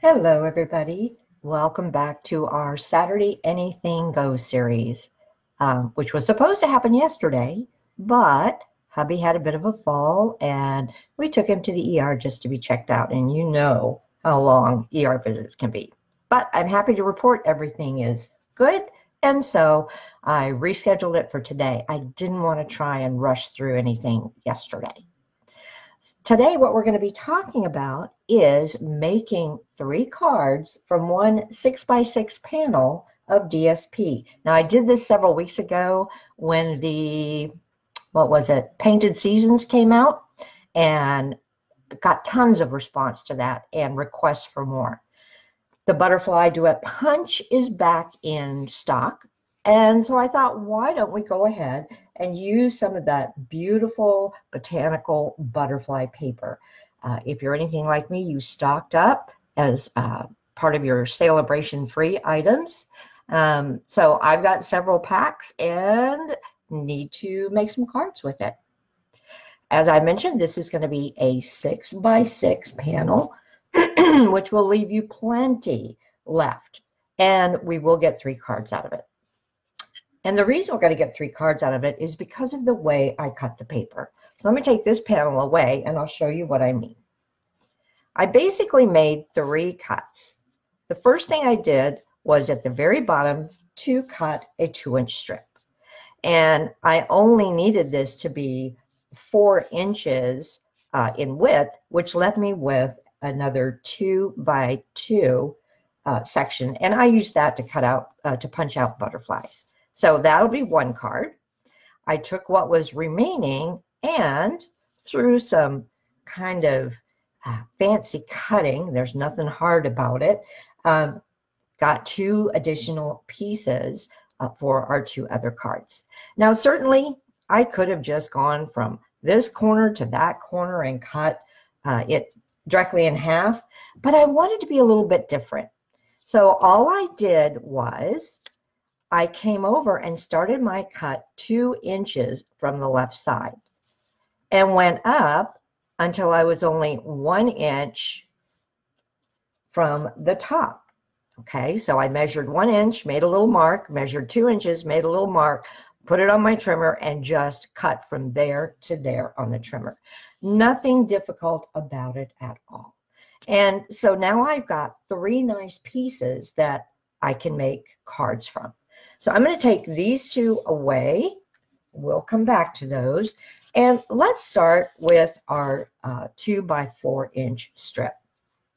Hello, everybody. Welcome back to our Saturday Anything Goes series, which was supposed to happen yesterday, but hubby had a bit of a fall and we took him to the ER just to be checked out. And you know how long ER visits can be. But I'm happy to report everything is good. And so I rescheduled it for today. I didn't want to try and rush through anything yesterday. Today, what we're going to be talking about is making 3 cards from one 6x6 panel of DSP. Now, I did this several weeks ago when the, Painted Seasons came out, and got tons of response to that and requests for more. The Butterfly Duet Punch is back in stock. And so I thought, why don't we go ahead and use some of that beautiful botanical butterfly paper. If you're anything like me, you stocked up as part of your Sale-A-Bration free items. So I've got several packs and need to make some cards with it. As I mentioned, this is going to be a 6x6 panel, which will leave you plenty left. And we will get 3 cards out of it. And the reason we're going to get 3 cards out of it is because of the way I cut the paper. So let me take this panel away and I'll show you what I mean. I basically made 3 cuts. The first thing I did was at the very bottom to cut a 2-inch strip. And I only needed this to be 4 inches in width, which left me with another 2x2 section. And I used that to cut out, to punch out butterflies. So that'll be 1 card. I took what was remaining and through some kind of fancy cutting, there's nothing hard about it, got 2 additional pieces for our 2 other cards. Now, certainly I could have just gone from this corner to that corner and cut it directly in half, but I wanted to be a little bit different. So all I did was I came over and started my cut 2 inches from the left side and went up until I was only 1 inch from the top. Okay, so I measured 1 inch, made a little mark, measured 2 inches, made a little mark, put it on my trimmer, and just cut from there to there on the trimmer. Nothing difficult about it at all. And so now I've got 3 nice pieces that I can make cards from. So I'm going to take these 2 away. We'll come back to those. And let's start with our 2x4 inch strip.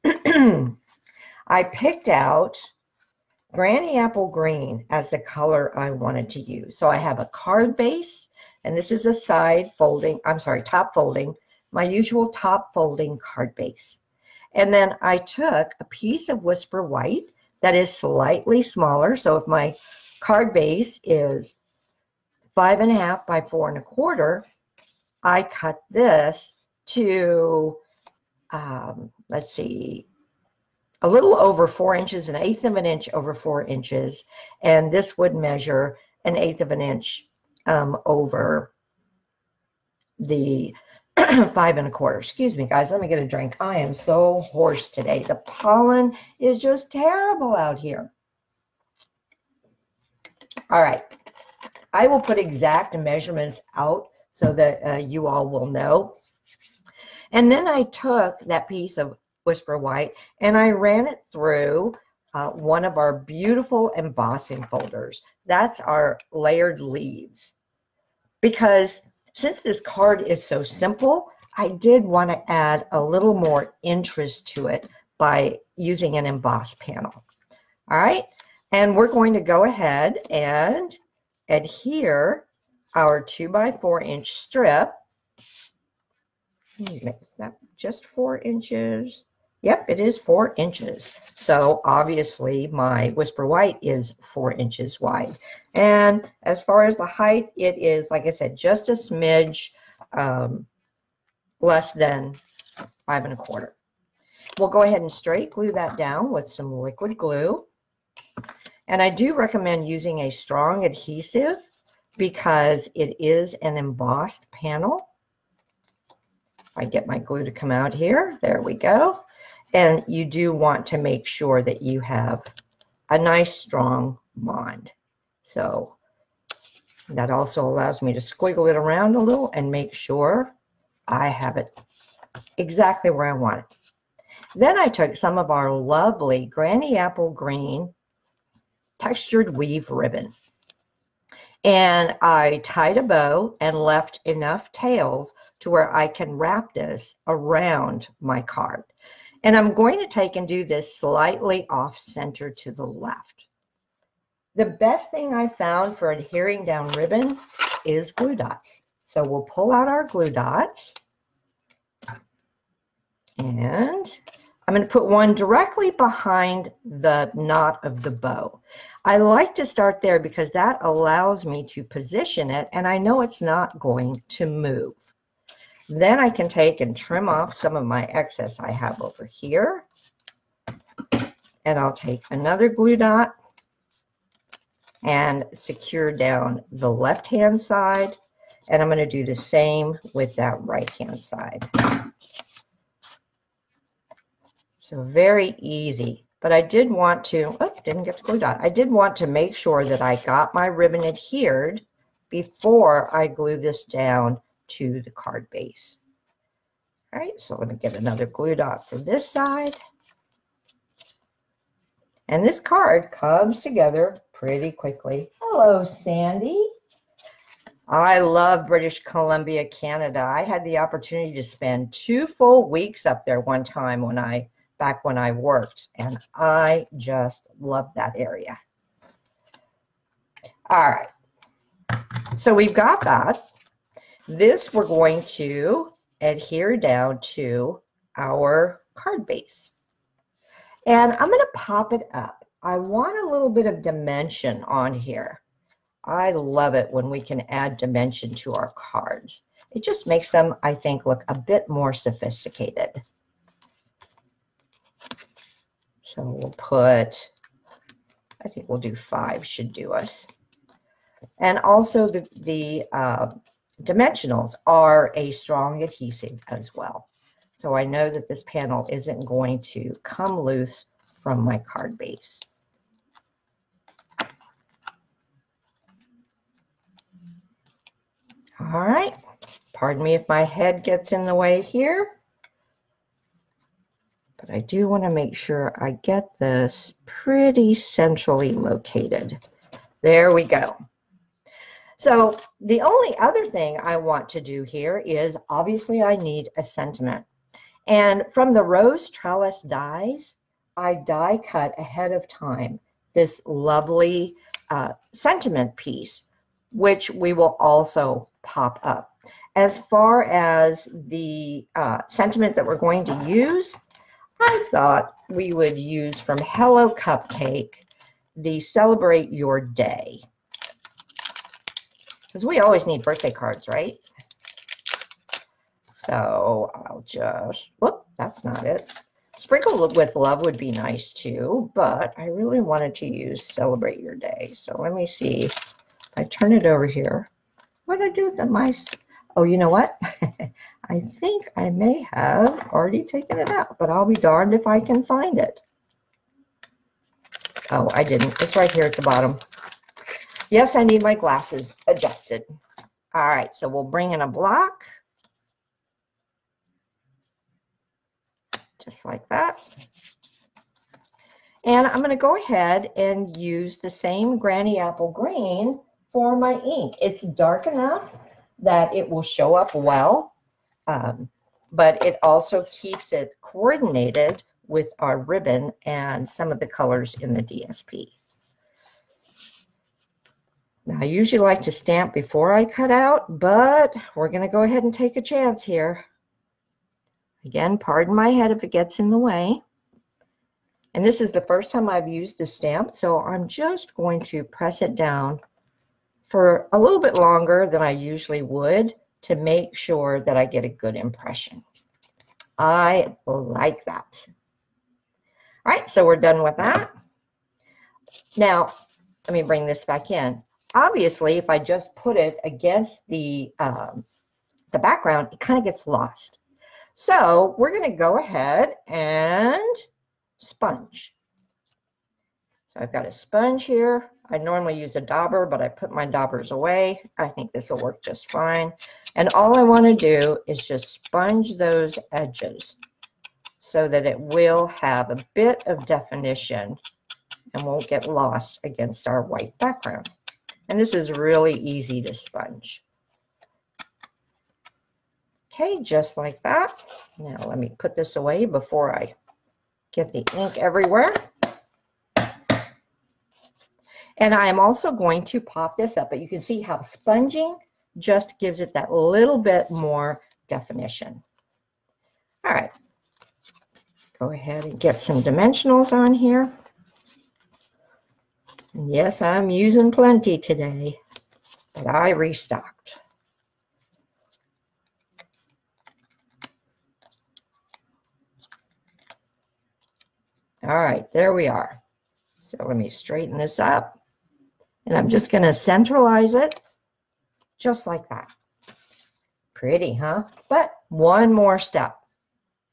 I picked out Granny Apple Green as the color I wanted to use. So I have a card base, and this is a top folding, my usual top folding card base. And then I took a piece of Whisper White that is slightly smaller. So if my card base is 5.5 by 4 1/4, I cut this to, let's see, a little over 4 inches, 1/8 of an inch over 4 inches. And this would measure 1/8 of an inch over the 5 1/4. Excuse me, guys, let me get a drink. I am so hoarse today. The pollen is just terrible out here. All right, I will put exact measurements out so that you all will know. And then I took that piece of Whisper White and I ran it through one of our beautiful embossing folders. That's our layered leaves. Because since this card is so simple, I did want to add a little more interest to it by using an embossed panel. All right. And we're going to go ahead and adhere our 2x4 inch strip. Is that just 4 inches? Yep, it is 4 inches. So obviously my Whisper White is 4 inches wide. And as far as the height, it is, like I said, just a smidge less than 5 1/4. We'll go ahead and straight glue that down with some liquid glue. And I do recommend using a strong adhesive because it is an embossed panel. I get my glue to come out here. There we go. And you do want to make sure that you have a nice strong bond. So that also allows me to squiggle it around a little and make sure I have it exactly where I want it. Then I took some of our lovely Granny Apple Green textured weave ribbon, and I tied a bow and left enough tails to where I can wrap this around my card. And I'm going to take and do this slightly off center to the left. The best thing I found for adhering down ribbon is glue dots. So we'll pull out our glue dots, and I'm going to put one directly behind the knot of the bow. I like to start there because that allows me to position it, and I know it's not going to move. Then I can take and trim off some of my excess I have over here. And I'll take another glue dot and secure down the left-hand side. And I'm going to do the same with that right-hand side. So very easy. But I did want to, oh, didn't get the glue dot. I did want to make sure that I got my ribbon adhered before I glue this down to the card base. All right, so let me get another glue dot for this side. And this card comes together pretty quickly. Hello, Sandy. I love British Columbia, Canada. I had the opportunity to spend 2 full weeks up there one time back when I worked, and I just love that area. All right, so we've got that. This we're going to adhere down to our card base. And I'm going to pop it up. I want a little bit of dimension on here. I love it when we can add dimension to our cards. It just makes them, I think, look a bit more sophisticated. So we'll put, I think we'll do 5 should do us. And also the dimensionals are a strong adhesive as well. So I know that this panel isn't going to come loose from my card base. All right, pardon me if my head gets in the way here, but I do want to make sure I get this pretty centrally located. There we go. So the only other thing I want to do here is, obviously I need a sentiment. And from the rose trellis dies, I die cut ahead of time this lovely sentiment piece, which we will also pop up. As far as the sentiment that we're going to use, I thought we would use from Hello Cupcake the Celebrate Your Day. Because we always need birthday cards, right? So I'll just, whoop, that's not it. Sprinkle with Love would be nice too, but I really wanted to use Celebrate Your Day. So let me see. If I turn it over here, what did I do with the mice? Oh, you know what? I think I may have already taken it out, but I'll be darned if I can find it. Oh, I didn't. It's right here at the bottom. Yes, I need my glasses adjusted. All right, so we'll bring in a block. Just like that. And I'm going to go ahead and use the same Granny Apple Green for my ink. It's dark enough that it will show up well, but it also keeps it coordinated with our ribbon and some of the colors in the DSP. Now, I usually like to stamp before I cut out, but we're going to go ahead and take a chance here. Again, pardon my head if it gets in the way. And this is the first time I've used the stamp, so I'm just going to press it down for a little bit longer than I usually would to make sure that I get a good impression. I like that. All right, so we're done with that. Now, let me bring this back in. Obviously, if I just put it against the background, it kind of gets lost. So we're going to go ahead and sponge. So I've got a sponge here. I normally use a dauber, but I put my daubers away. I think this will work just fine. And all I want to do is just sponge those edges so that it will have a bit of definition and won't get lost against our white background. And this is really easy to sponge. Okay, just like that. Now let me put this away before I get the ink everywhere. And I am also going to pop this up, but you can see how sponging just gives it that little bit more definition. All right, go ahead and get some dimensionals on here. And yes, I'm using plenty today, but I restocked. All right, there we are. So let me straighten this up. And I'm just going to centralize it just like that. Pretty, huh? But one more step.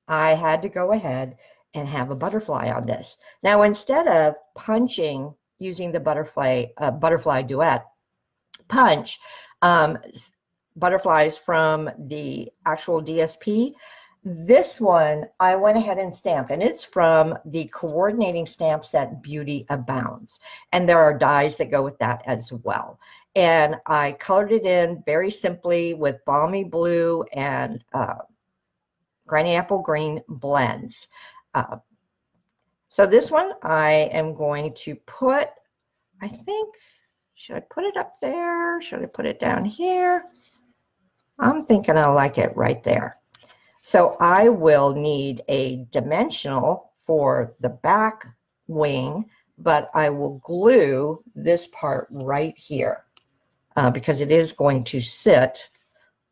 I had to go ahead and have a butterfly on this. Now, instead of punching using the Butterfly Duet punch, butterflies from the actual DSP, this one I went ahead and stamped, and it's from the coordinating stamp set Beauty Abounds. And there are dies that go with that as well. And I colored it in very simply with balmy blue and granny apple green blends. So this one I am going to put, I think, should I put it up there? Should I put it down here? I'm thinking I like it right there. So I will need a dimensional for the back wing, but I will glue this part right here because it is going to sit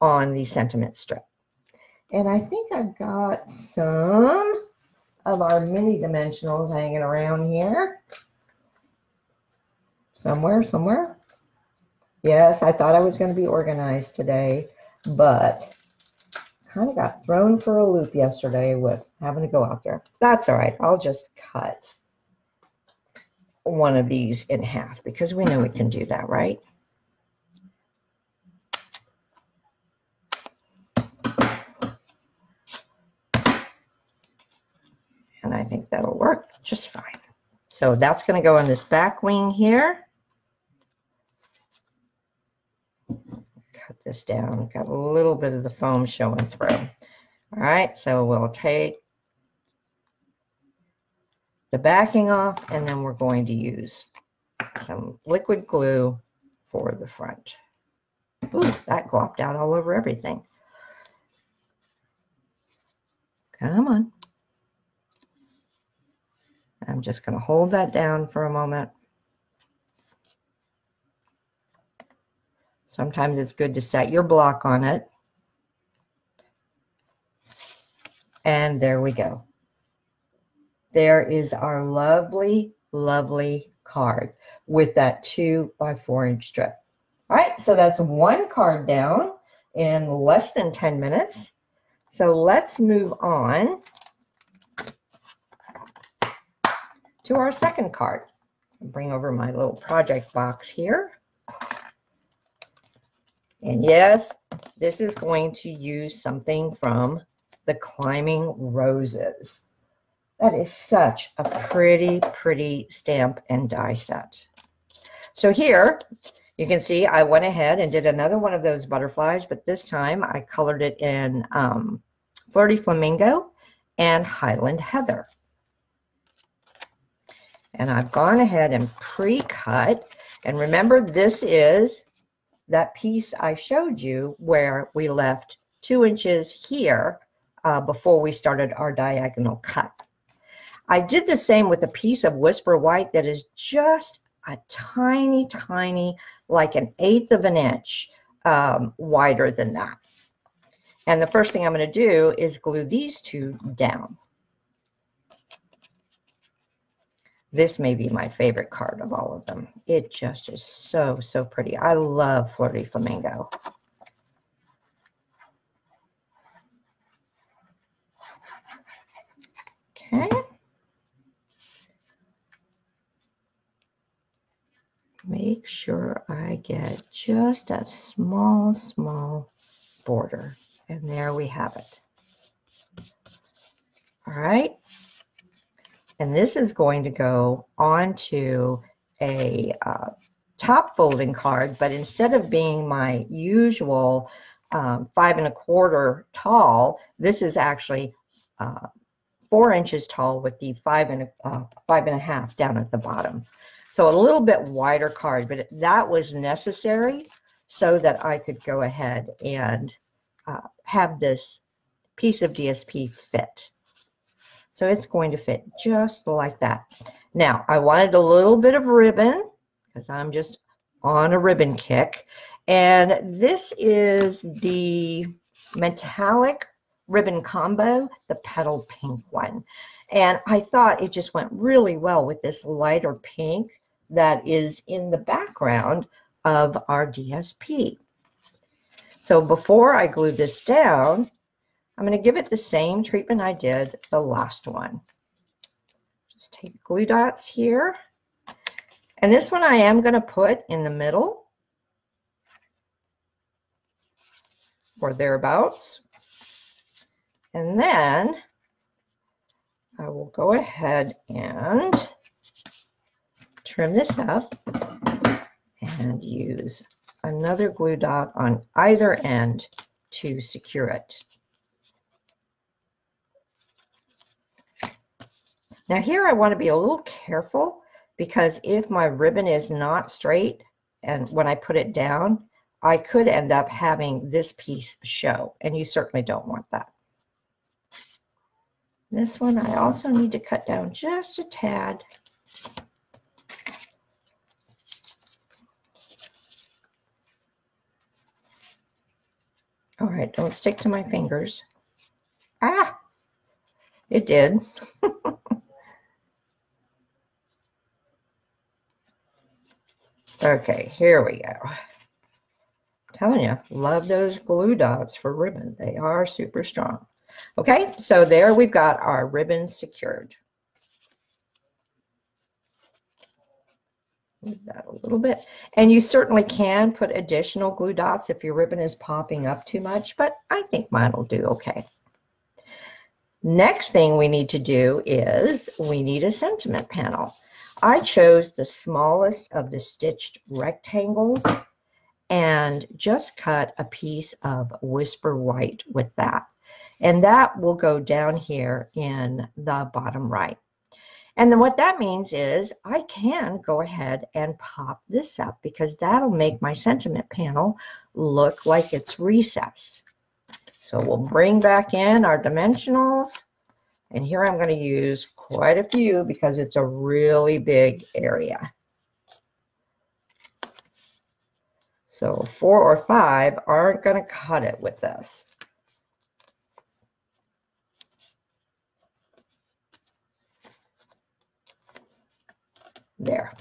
on the sentiment strip. And I think I've got some of our mini dimensionals hanging around here. Somewhere. Yes, I thought I was going to be organized today, but kind of got thrown for a loop yesterday with having to go out there. That's all right. I'll just cut one of these in half because we know we can do that, right? And I think that'll work just fine. So that's going to go on this back wing here. Cut this down. Got a little bit of the foam showing through. All right, so we'll take the backing off, and then we're going to use some liquid glue for the front. Ooh, that glopped out all over everything. Come on. I'm just going to hold that down for a moment. Sometimes it's good to set your block on it. And there we go. There is our lovely, lovely card with that 2 by 4 inch strip. All right, so that's one card down in less than 10 minutes. So let's move on to our second card. I'll bring over my little project box here. And yes, this is going to use something from the Climbing Roses. That is such a pretty, pretty stamp and die set. So here, you can see I went ahead and did another one of those butterflies, but this time I colored it in Flirty Flamingo and Highland Heather. And I've gone ahead and pre-cut. And remember, this is that piece I showed you where we left 2 inches here before we started our diagonal cut. I did the same with a piece of Whisper White that is just a tiny, tiny, like 1/8 of an inch wider than that. And the first thing I'm going to do is glue these two down. This may be my favorite card of all of them. It just is so, so pretty. I love Flirty Flamingo. make sure I get just a small, small border. And there we have it. All right. And this is going to go onto a top folding card, but instead of being my usual 5 1/4 tall, this is actually 4 inches tall with the 5 1/2 down at the bottom. So a little bit wider card, but that was necessary so that I could go ahead and have this piece of DSP fit. So it's going to fit just like that. Now, I wanted a little bit of ribbon because I'm just on a ribbon kick. And this is the metallic ribbon combo, the petal pink one. And I thought it just went really well with this lighter pink that is in the background of our DSP. So before I glue this down, I'm going to give it the same treatment I did the last one. Just take glue dots here. And this one I am going to put in the middle or thereabouts. And then I will go ahead and trim this up and use another glue dot on either end to secure it. Now here I want to be a little careful because if my ribbon is not straight and when I put it down, I could end up having this piece show, and you certainly don't want that. This one I also need to cut down just a tad. All right, don't stick to my fingers. Ah, it did. Okay, here we go. I'm telling you, love those glue dots for ribbon. They are super strong. Okay, so there we've got our ribbon secured. Move that a little bit. And you certainly can put additional glue dots if your ribbon is popping up too much, but I think mine will do okay. Next thing we need to do is we need a sentiment panel. I chose the smallest of the stitched rectangles and just cut a piece of Whisper White with that. And that will go down here in the bottom right. And then what that means is I can go ahead and pop this up because that'll make my sentiment panel look like it's recessed. So we'll bring back in our dimensionals. And here I'm going to use quite a few because it's a really big area. So 4 or 5 aren't going to cut it with this. There.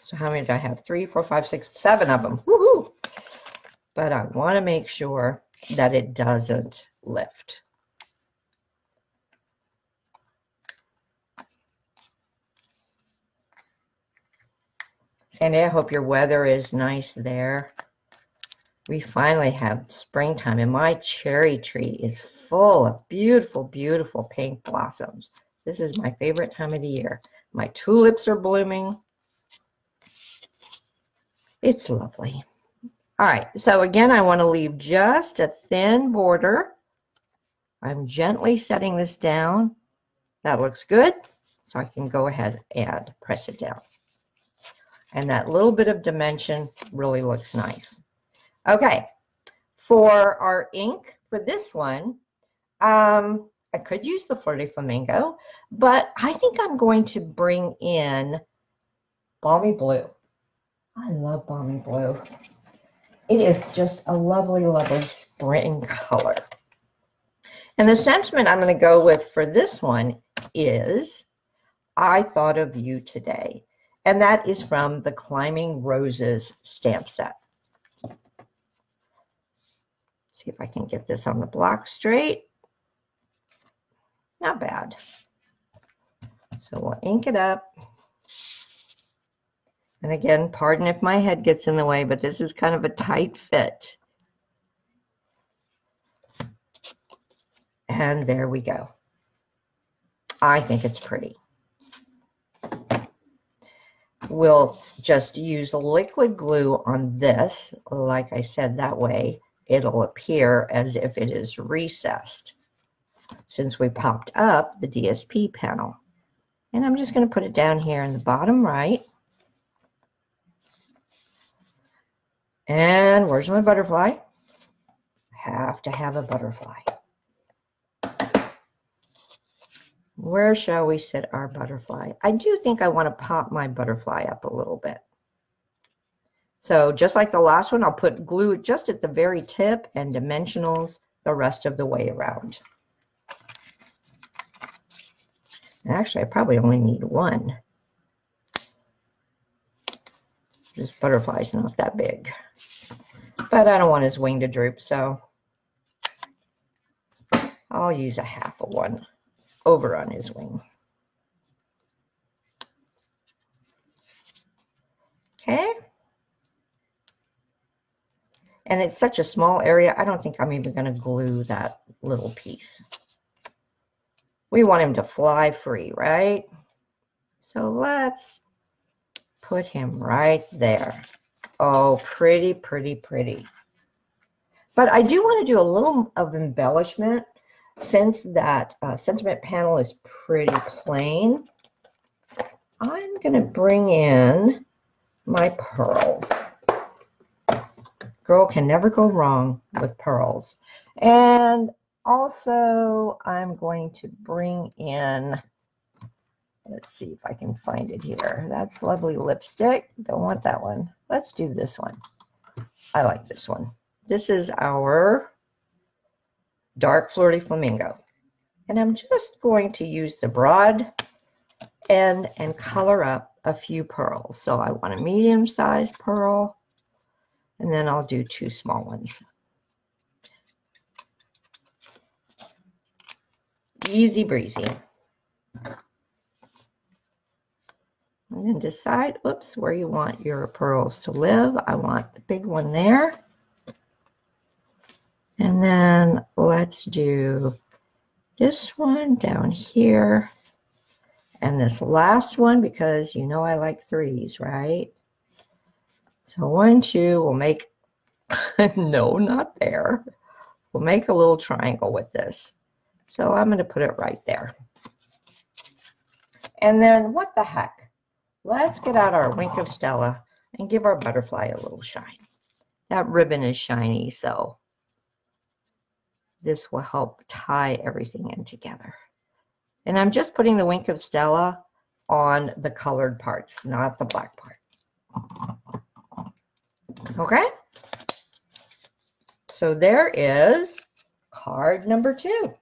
So how many do I have? 3, 4, 5, 6, 7 of them. Woohoo! But I want to make sure that it doesn't lift. Sandy, I hope your weather is nice there. We finally have springtime, and my cherry tree is full of beautiful, beautiful pink blossoms. This is my favorite time of the year. My tulips are blooming. It's lovely. All right, so again, I want to leave just a thin border. I'm gently setting this down. That looks good, so I can go ahead and press it down. And that little bit of dimension really looks nice. Okay, for our ink for this one, I could use the Flirty Flamingo, but I think I'm going to bring in Balmy Blue. I love Balmy Blue. It is just a lovely, lovely spring color. And the sentiment I'm going to go with for this one is, I thought of you today. And that is from the Climbing Roses stamp set. See if I can get this on the block straight. Not bad. So we'll ink it up. And again, pardon if my head gets in the way, but this is kind of a tight fit. And there we go. I think it's pretty. We'll just use liquid glue on this. Like I said, that way it'll appear as if it is recessed since we popped up the DSP panel. And I'm just going to put it down here in the bottom right. And where's my butterfly? Have to have a butterfly. Where shall we sit our butterfly? I do think I want to pop my butterfly up a little bit. So just like the last one, I'll put glue just at the very tip and dimensionals the rest of the way around. Actually, I probably only need one. This butterfly's not that big. But I don't want his wing to droop, so I'll use a half of one over on his wing. Okay. And it's such a small area, I don't think I'm even going to glue that little piece. We want him to fly free, right? So let's put him right there. Oh, pretty, pretty, pretty. But I do want to do a little of embellishment since that sentiment panel is pretty plain. I'm going to bring in my pearls. Girl can never go wrong with pearls. And also, I'm going to bring in, let's see if I can find it here. That's lovely lipstick. Don't want that one. Let's do this one. I like this one. This is our dark flirty flamingo. And I'm just going to use the broad end and color up a few pearls. So I want a medium-sized pearl, and then I'll do two small ones. Easy breezy. And then decide, oops, where you want your pearls to live. I want the big one there. And then let's do this one down here. And this last one, because you know I like threes, right? So 1, 2, we'll make, no, not there. We'll make a little triangle with this. So I'm going to put it right there. And then what the heck? Let's get out our Wink of Stella and give our butterfly a little shine. That ribbon is shiny, so this will help tie everything in together. And I'm just putting the Wink of Stella on the colored parts, not the black part. Okay? So there is card number 2.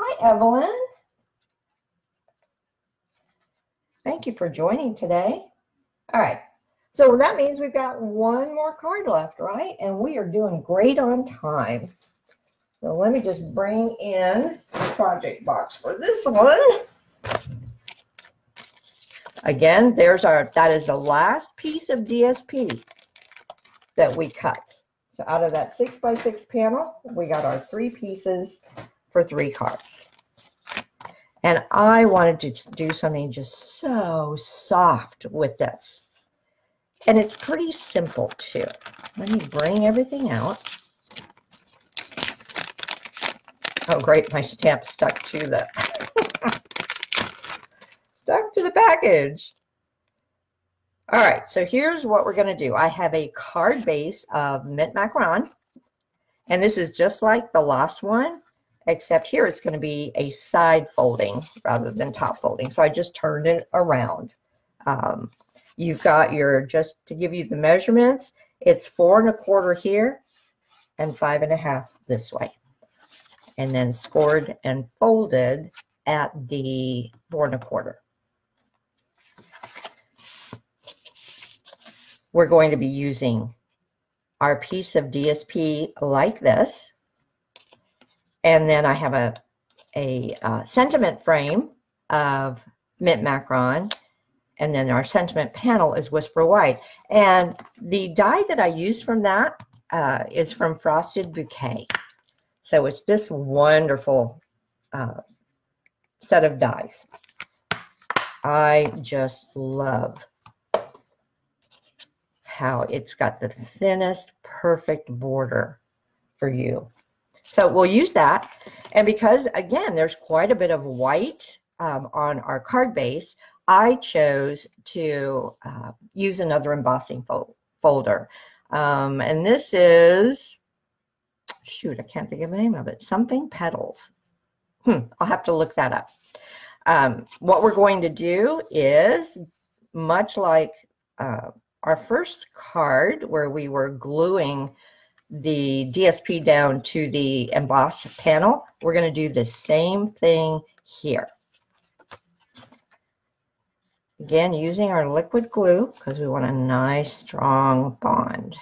Hi, Evelyn. Thank you for joining today. All right. So that means we've got one more card left, right? And we are doing great on time. So let me just bring in the project box for this one. Again, that is the last piece of DSP that we cut. So out of that 6x6 panel, we got our 3 pieces for 3 cards. And I wanted to do something just so soft with this. And it's pretty simple too. Let me bring everything out. Oh great, my stamp stuck to the package. All right, so here's what we're going to do. I have a card base of mint macaron, and this is just like the last one, except here it's going to be a side folding rather than top folding. So I just turned it around. You've got your, just to give you the measurements, it's 4 1/4 here and 5 1/2 this way. And then scored and folded at the 4 1/4. We're going to be using our piece of DSP like this. And then I have a sentiment frame of Mint Macaron, and then our sentiment panel is Whisper White. And the die that I used from that is from Frosted Bouquet. So it's this wonderful set of dies. I just love how it's got the thinnest perfect border for you. So we'll use that. And because, again, there's quite a bit of white on our card base, I chose to use another embossing folder. And this is, shoot, I can't think of the name of it. Something Petals. I'll have to look that up. What we're going to do is, much like our first card where we were gluing the DSP down to the embossed panel, we're going to do the same thing here. Again, using our liquid glue because we want a nice strong bond.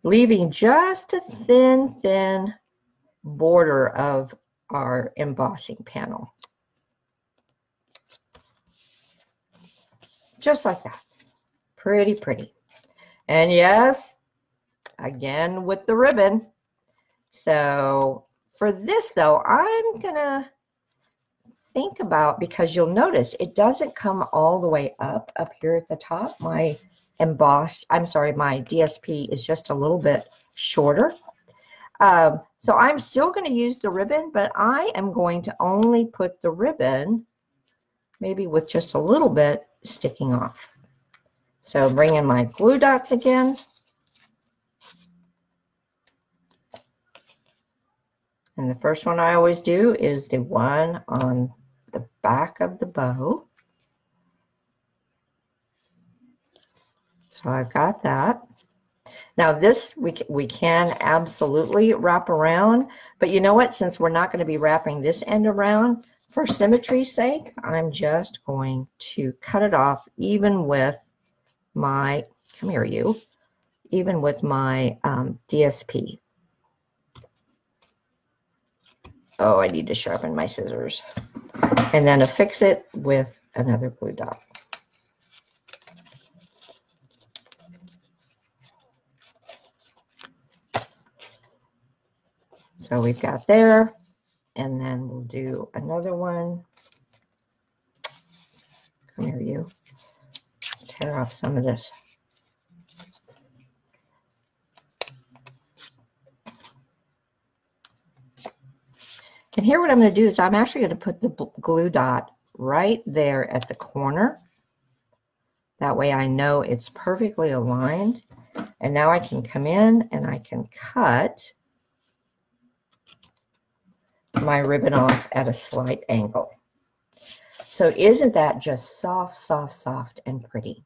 Leaving just a thin border of our embossing panel. Just like that. Pretty. And yes, again with the ribbon. So for this though, I'm gonna think about, because you'll notice it doesn't come all the way up here at the top. My my DSP is just a little bit shorter. So I'm still going to use the ribbon, but I am going to only put the ribbon maybe with just a little bit sticking off. So bring in my glue dots again. And the first one I always do is the one on the back of the bow. So I've got that. Now this we can absolutely wrap around, but you know what? Since we're not going to be wrapping this end around, for symmetry's sake, I'm just going to cut it off even with my, come here you, even with my DSP. Oh, I need to sharpen my scissors. And then affix it with another glue dot. So we've got there, and then we'll do another one. Come here, you. Tear off some of this. And here what I'm going to do is I'm actually going to put the glue dot right there at the corner. That way I know it's perfectly aligned. And now I can come in and I can cut my ribbon off at a slight angle. So isn't that just soft and pretty?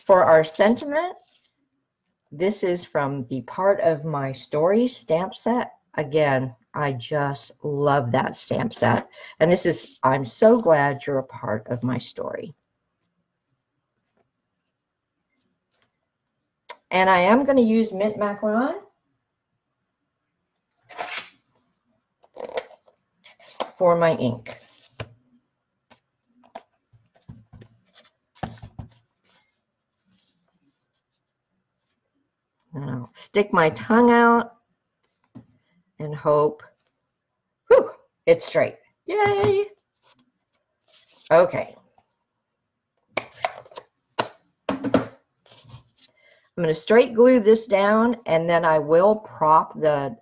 For our sentiment, this is from the Part of My Story stamp set. Again, I just love that stamp set. And this is, I'm so glad you're a part of my story. And I am going to use Mint Macaron for my ink. And I'll stick my tongue out and hope, whew, it's straight. Yay! Okay. I'm going to straight glue this down, and then I will prop the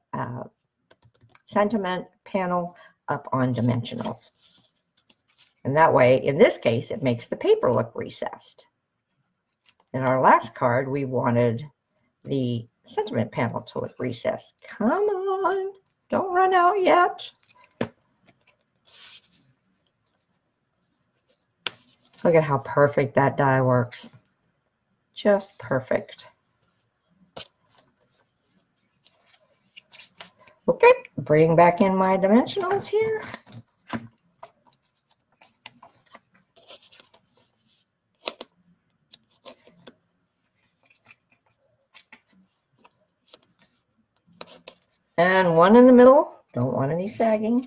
sentiment panel up on dimensionals. And that way, in this case, it makes the paper look recessed. In our last card, we wanted the sentiment panel to look recessed. Come on, don't run out yet. Look at how perfect that die works. Just perfect. Okay, bring back in my dimensionals here. And one in the middle. Don't want any sagging.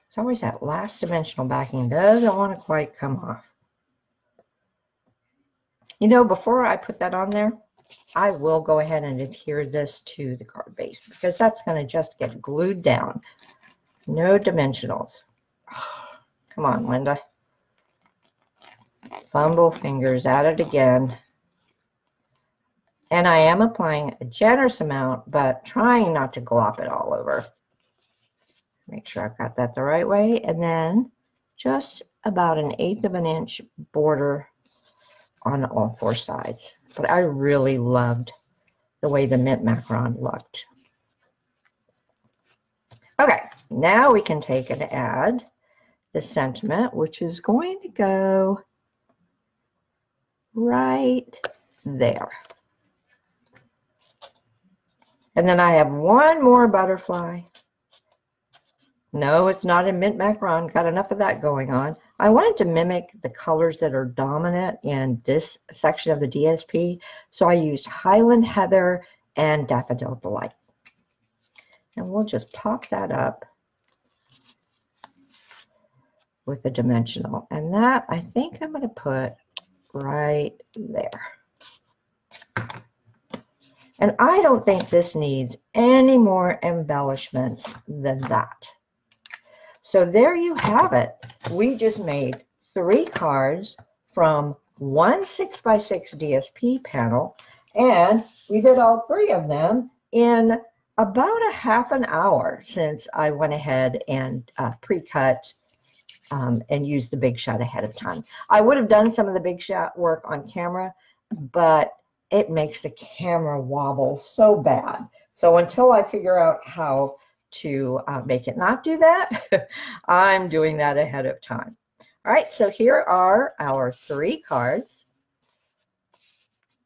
It's always that last dimensional backing doesn't want to quite come off. You know, before I put that on there, I will go ahead and adhere this to the card base because that's going to just get glued down. No dimensionals. Come on, Linda. Fumble fingers at it again. And I am applying a generous amount, but trying not to glop it all over. Make sure I've got that the right way. And then just about 1/8 of an inch border on all 4 sides. But I really loved the way the mint macaron looked. Okay, now we can take and add the sentiment, which is going to go right there. And then I have one more butterfly. No, it's not in mint macaron. Got enough of that going on. I wanted to mimic the colors that are dominant in this section of the DSP. So I used Highland Heather and Daffodil Delight. And we'll just pop that up with a dimensional. And that, I think I'm going to put right there. And I don't think this needs any more embellishments than that. So there you have it. We just made 3 cards from one 6x6 DSP panel, and we did all 3 of them in about a half an hour since I went ahead and pre-cut and used the big shot ahead of time. I would have done some of the big shot work on camera, but it makes the camera wobble so bad. So until I figure out how to make it not do that, I'm doing that ahead of time. All right, so here are our 3 cards.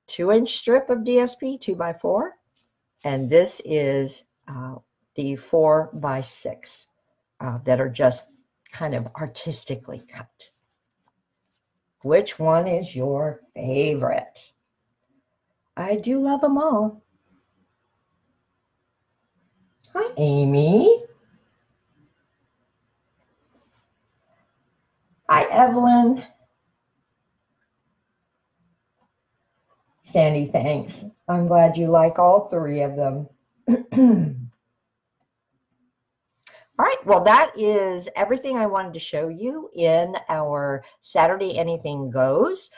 2-inch strip of DSP 2x4, and this is the 4x6 that are just kind of artistically cut. Which one is your favorite? I do love them all. Hi, Amy. Hi, Evelyn. Sandy, thanks. I'm glad you like all 3 of them. All right, well, that is everything I wanted to show you in our Saturday Anything Goes.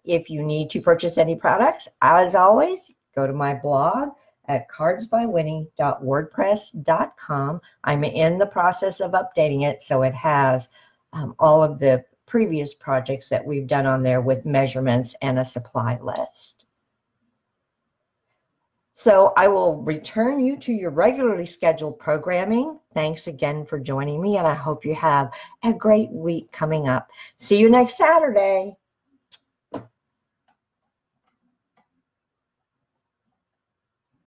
If you need to purchase any products, as always, go to my blog at cardsbywinnie.wordpress.com. I'm in the process of updating it, so it has all of the previous projects that we've done on there with measurements and a supply list. So I will return you to your regularly scheduled programming. Thanks again for joining me, and I hope you have a great week coming up. See you next Saturday.